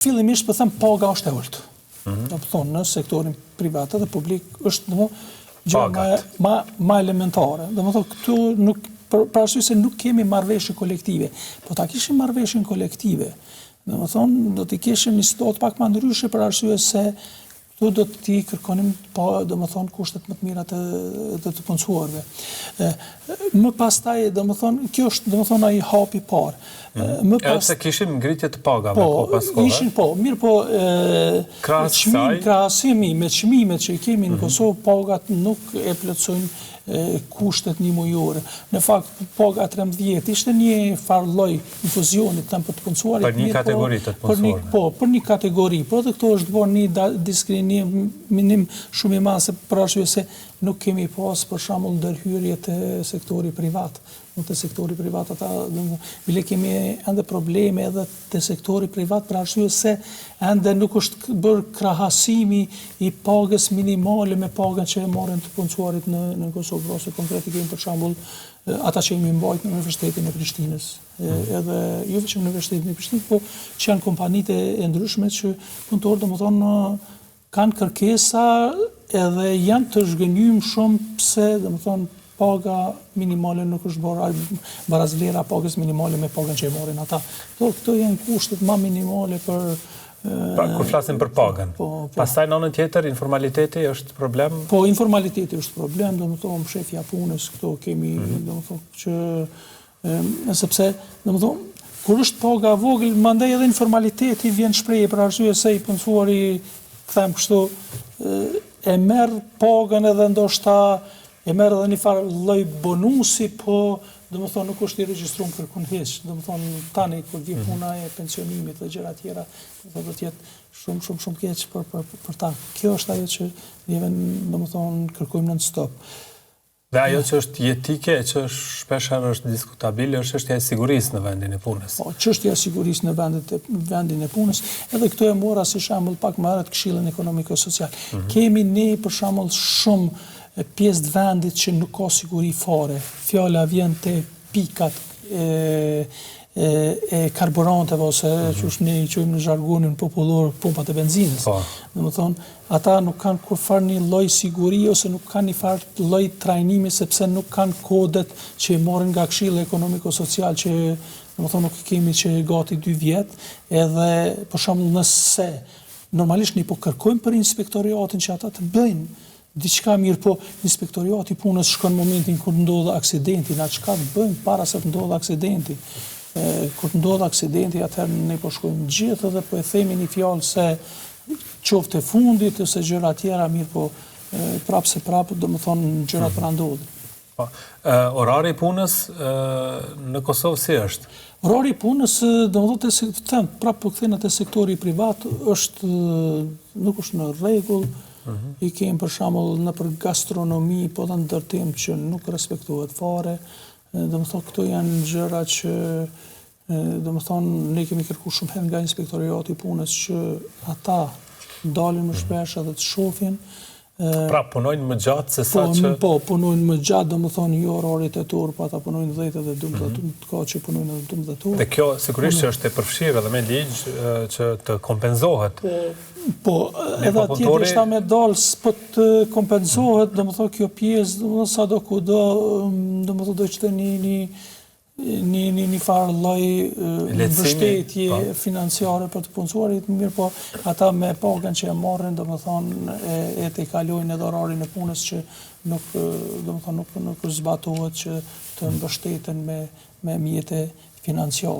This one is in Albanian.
Fillimisht po them paga është e ulët. Do të thonë në sektorin privat dhe publik është gjë më elementare. Do të thonë këtu nuk për arsye se nuk kemi marrëveshje kolektive. Po ta kishim marrëveshjen kolektive, do të thonë do të kishim një situatë pak më ndryshe për arsye se këtu do të kërkonim do të thonë kushtet më të mira të punësuarve. Më pastaj do të thonë kjo është do të thonë ai hapi i parë. Edhe se kishim ngritje të pagave pas kohë. Ishin mirë po krahasimi me çmimet që i kemi në Kosovë, pagat nuk e plotësojnë kushtet një mujore. Në fakt, paga 13 ishte një farë lloj infuzioni të të punësuarit. Për një kategori të punësuarve. Për një kategori. Por edhe këto është bërë një diskriminim shumë i madh për arsye se nuk kemi pas për shembull ndërhyrje të sektorit privat. Në të sektori privat ata bile kemi ende probleme edhe të sektori privat për arsye se ende nuk është bërë krahasimi i pagës minimale me pagën që e marrin të punësuarit në Kosovë, ose konkretisht kemi për shembull ata që jemi mbajtur në Universitetin e Prishtinës, edhe jo vetëm në Universitetin e Prishtinës, po që janë kompanitë e ndryshme që punëtorët domethënë kanë kërkesa edhe janë të zhgënjur shumë pse domethënë paga minimale nuk është barazvlera pagës minimale me pagën që e marrin ata. Këto janë kushtet më minimale për kur flasim për pagën. Pastaj në anën tjetër informaliteti është problem. Po informaliteti është problem, domethënë shefja punës këto kemi domethënë që sepse domethënë kur është paga e vogël, mandej edhe informaliteti vjen shprehje për arsye se i punësuari them kështu e merr pagën edhe ndoshta e merr edhe një farë lloj bonusi, po domethënë nuk është i regjistruar kërkon hiç. Domethënë tani kur vjen puna e pensionimit dhe gjëra tjera, do të jetë shumë keq për ta. Kjo është ajo që neve domethënë kërkojmë non-stop. Dhe ajo që është jetike, që shpeshherë është diskutabile, është çështja e sigurisë në vendin e punës. Po, çështja e sigurisë në vendin e punës, edhe këtu e mora si shembull pak më herët Këshillin Ekonomiko-Social. Kemi ne për shembull shumë pjesë të vendit që nuk ka siguri fare. Fjala vjen te pikat e karburanteve ose që ne i quajmë në zhargonin popullor pumpat e benzinës. Domethënë, ata nuk kanë kurfar një lloj siguri ose nuk kanë një farë lloj trajnimi sepse nuk kanë kodet që i marrin nga Këshilli Ekonomiko-Social që domethënë nuk kemi që gati 2 vjet, edhe për shembull nëse normalisht ne po kërkojmë për inspektoriatin që ata të bëjnë diçka mirë, po inspektoriati punës shkon në momentin kur ndodh aksidenti, na çka të bëjmë para se të ndodh aksidenti. Kur ndodh aksidenti, atëherë ne po shkojmë gjithë dhe po e themi një fjalë se qoftë e fundit ose gjëra tjera mirë, po prapë domethënë gjërat pra ndodhin. Orari i punës në Kosovë si është? Orari i punës, domethënë prapë po kthehet te sektori privat, nuk është në rregull. I kemi për shembull nëpër gastronomi, po edhe ndërtim që nuk respektohet fare. Domethënë këto janë gjëra që domethënë ne kemi kërkuar shumë herë nga inspektoriati i punës që ata dalin më shpesh edhe të shohin. Pra punojnë më gjatë se sa që... Po, punojnë më gjatë, domethënë jo orarit e torë, po ata punojnë 10 edhe 12, ka që punojnë edhe 12 orë. Dhe kjo sigurisht që është e përfshirë edhe me ligj që të kompenzohet. Po, edhe tjetër shta me dalë s'po të kompenzohet, domethënë kjo pjesë, domethënë sado kudo, domethënë do që të një farë lloj mbështetje financiare për të punësuarit, mirë po ata me pagën që e marrin domethënë e tejkalojnë edhe orarin e punës që nuk zbatohet që të mbështeten me mjete financiare.